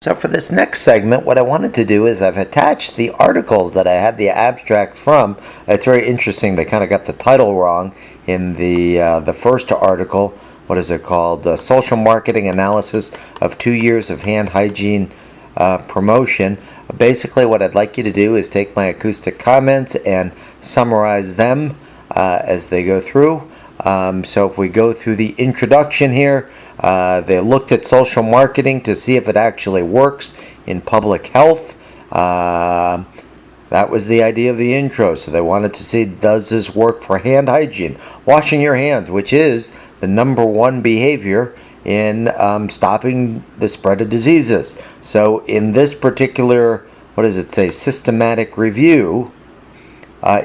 So for this next segment, what I wanted to do is I've attached the articles that I had the abstracts from. It's very interesting. They kind of got the title wrong in the first article. What is it called? Social Marketing Analysis of 2 Years of Hand Hygiene Promotion. Basically, what I'd like you to do is take my acoustic comments and summarize them as they go through. So if we go through the introduction here, they looked at social marketing to see if it actually works in public health. That was the idea of the intro. So they wanted to see, does this work for hand hygiene? Washing your hands, which is the number one behavior in stopping the spread of diseases. So in this particular, what does it say, systematic review,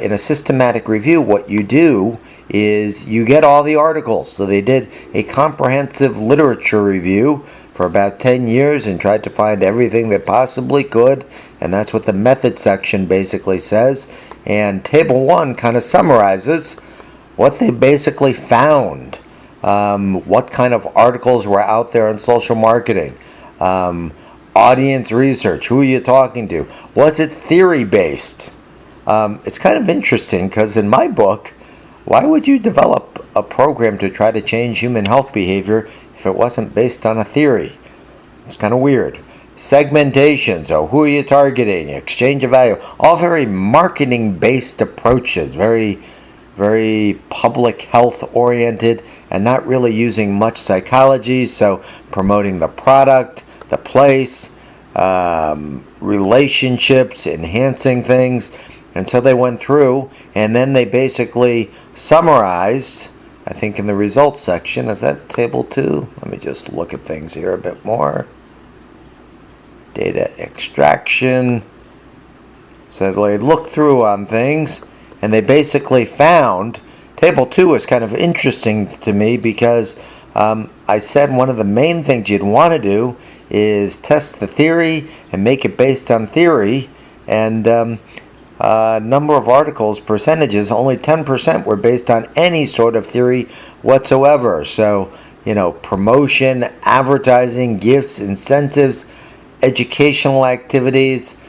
in a systematic review, what you do is you get all the articles. So they did a comprehensive literature review for about 10 years and tried to find everything they possibly could, and that's what the method section basically says. And table 1 kind of summarizes what they basically found, what kind of articles were out there on social marketing, audience research, who are you talking to, was it theory based? It's kind of interesting because in my book, why would you develop a program to try to change human health behavior if it wasn't based on a theory? It's kind of weird. Segmentation, so who are you targeting? Exchange of value, all very marketing-based approaches, very, very public health oriented, and not really using much psychology. So promoting the product, the place, relationships, enhancing things. And so they went through, and then they basically summarized, I think in the results section, is that table 2? Let me just look at things here a bit more. Data extraction. So they looked through on things, and they basically found, table 2 is kind of interesting to me because I said one of the main things you'd want to do is test the theory and make it based on theory, and number of articles, percentages, only 10% were based on any sort of theory whatsoever. So, promotion, advertising, gifts, incentives, educational activities.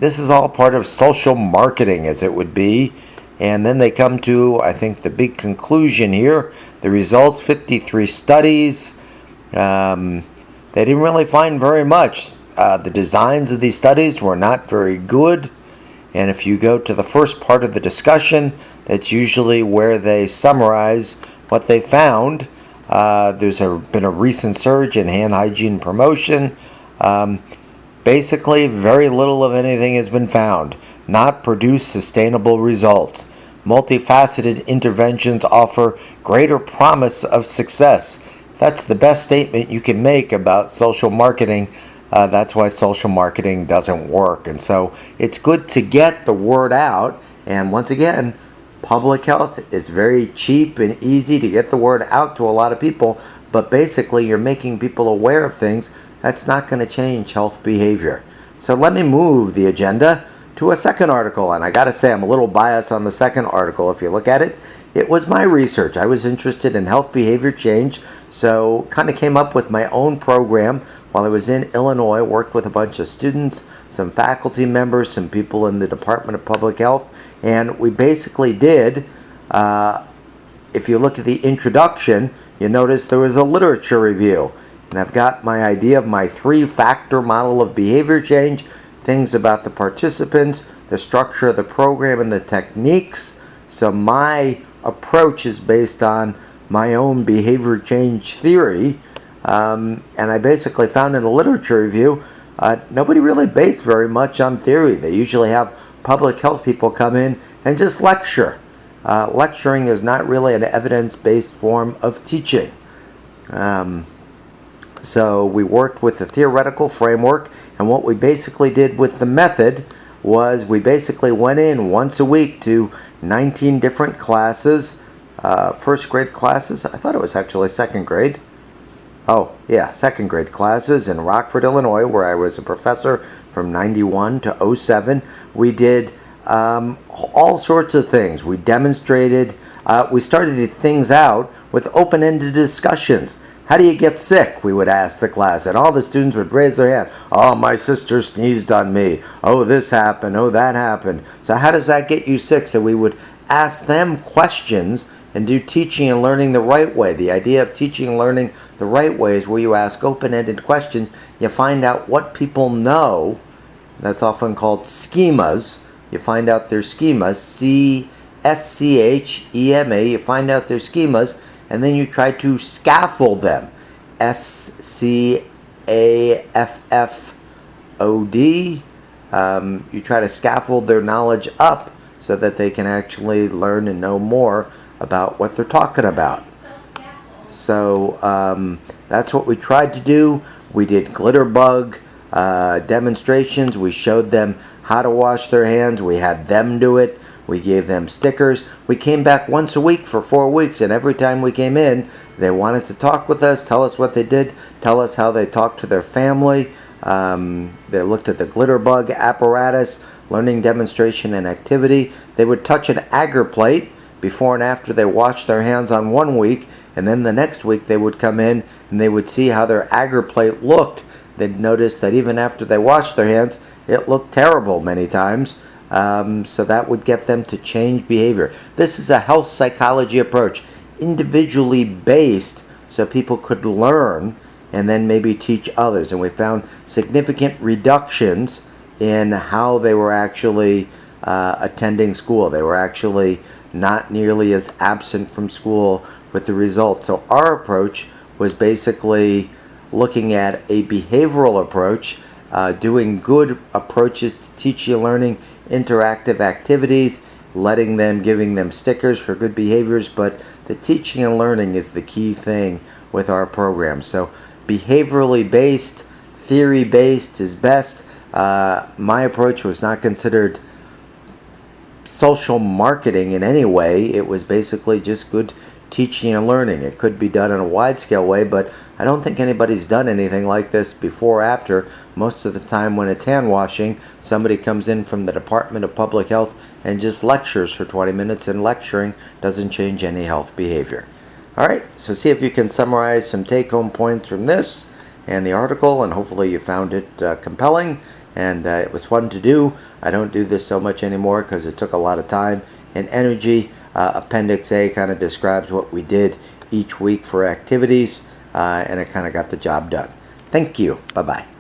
This is all part of social marketing, as it would be. And then they come to, I think, the big conclusion here. The results, 53 studies. They didn't really find very much. The designs of these studies were not very good. And if you go to the first part of the discussion, that's usually where they summarize what they found. There's been a recent surge in hand hygiene promotion. Basically, very little of anything has been found. Not produce sustainable results. Multifaceted interventions offer greater promise of success. That's the best statement you can make about social marketing. That's why social marketing doesn't work. And so it's good to get the word out. And once again, public health is very cheap and easy to get the word out to a lot of people. But basically, you're making people aware of things. That's not going to change health behavior. So let me move the agenda to a second article. And I got to say, I'm a little biased on the second article. If you look at it, it was my research. I was interested in health behavior change. So kind of came up with my own program. While I was in Illinois, worked with a bunch of students, some faculty members, some people in the Department of Public Health, and we basically did, if you look at the introduction, you notice there was a literature review. And I've got my idea of my 3-factor model of behavior change, things about the participants, the structure of the program, and the techniques. So my approach is based on my own behavior change theory. And I basically found in the literature review, nobody really based very much on theory. They usually have public health people come in and just lecture. Lecturing is not really an evidence-based form of teaching. So we worked with the theoretical framework, and what we basically did with the method was we basically went in once a week to 19 different classes, first grade classes. I thought it was actually second grade. Oh, yeah, second grade classes in Rockford, Illinois, where I was a professor from 91 to 07. We did all sorts of things. We demonstrated, we started the things out with open-ended discussions. How do you get sick? We would ask the class, and all the students would raise their hand. Oh, my sister sneezed on me. Oh, this happened. Oh, that happened. So how does that get you sick? So we would ask them questions and do teaching and learning the right way. The idea of teaching and learning the right way is where you ask open-ended questions. You find out what people know. That's often called schemas. You find out their schemas, S-C-H-E-M-A. You find out their schemas, and then you try to scaffold them, S-C-A-F-F-O-D. You try to scaffold their knowledge up so that they can actually learn and know more about what they're talking about. So that's what we tried to do. We did glitter bug demonstrations. We showed them how to wash their hands. We had them do it. We gave them stickers. We came back once a week for 4 weeks, and every time we came in, they wanted to talk with us, tell us what they did, tell us how they talked to their family. They looked at the glitter bug apparatus, learning demonstration and activity. They would touch an agar plate before and after they washed their hands on 1 week, and then the next week they would come in and they would see how their agar plate looked. They'd notice that even after they washed their hands, it looked terrible many times. So that would get them to change behavior. This is a health psychology approach, individually based, so people could learn and then maybe teach others. And we found significant reductions in how they were actually attending school. They were actually not nearly as absent from school with the results. So our approach was basically looking at a behavioral approach, doing good approaches to teaching and learning, interactive activities, giving them stickers for good behaviors, but the teaching and learning is the key thing with our program. So behaviorally based, theory based is best. My approach was not considered social marketing in any way. It was basically just good teaching and learning. It could be done in a wide scale way, but I don't think anybody's done anything like this before or after. Most of the time when it's hand washing, somebody comes in from the Department of Public Health and just lectures for 20 minutes, and lecturing doesn't change any health behavior. Alright, so see if you can summarize some take-home points from this and the article, and hopefully you found it compelling and it was fun to do. I don't do this so much anymore because it took a lot of time and energy. Appendix A kind of describes what we did each week for activities, and it kind of got the job done. Thank you. Bye-bye.